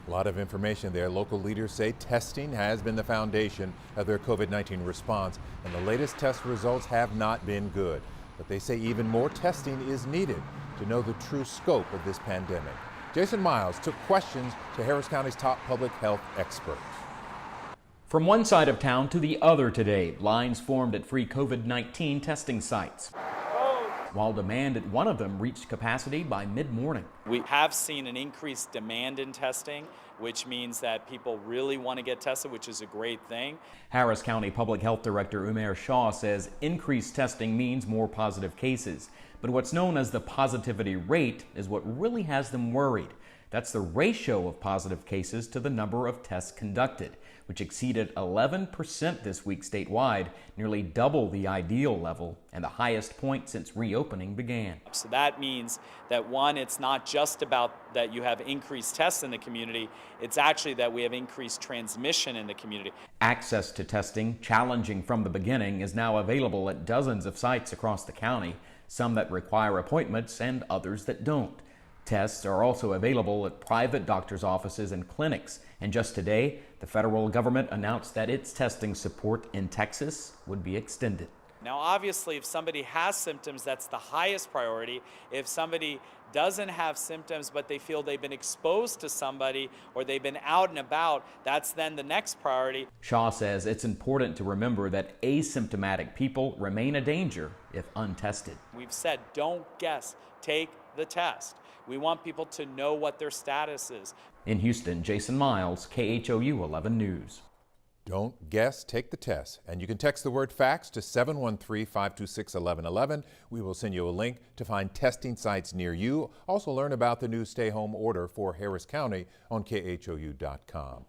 A lot of information there. Local leaders say testing has been the foundation of their COVID-19 response, and the latest test results have not been good. But they say even more testing is needed to know the true scope of this pandemic. Jason Miles took questions to Harris County's top public health experts. From one side of town to the other today, lines formed at free COVID-19 testing sites, while demand at one of them reached capacity by mid-morning. We have seen an increased demand in testing, which means that people really want to get tested, which is a great thing. Harris County Public Health Director Umair Shah says increased testing means more positive cases. But what's known as the positivity rate is what really has them worried. That's the ratio of positive cases to the number of tests conducted, which exceeded 11% this week statewide, nearly double the ideal level and the highest point since reopening began. So that means that, one, it's not just about that you have increased tests in the community, it's actually that we have increased transmission in the community. Access to testing, challenging from the beginning, is now available at dozens of sites across the county, some that require appointments and others that don't. Tests are also available at private doctors' offices and clinics. And just today, the federal government announced that its testing support in Texas would be extended. Now, obviously, if somebody has symptoms, that's the highest priority. If somebody doesn't have symptoms, but they feel they've been exposed to somebody or they've been out and about, that's then the next priority. Shaw says it's important to remember that asymptomatic people remain a danger if untested. We've said, don't guess, take the test. We want people to know what their status is. In Houston, Jason Miles, KHOU 11 News. Don't guess, take the test. And you can text the word FACTS to 713-526-1111. We will send you a link to find testing sites near you. Also learn about the new stay-home order for Harris County on KHOU.com.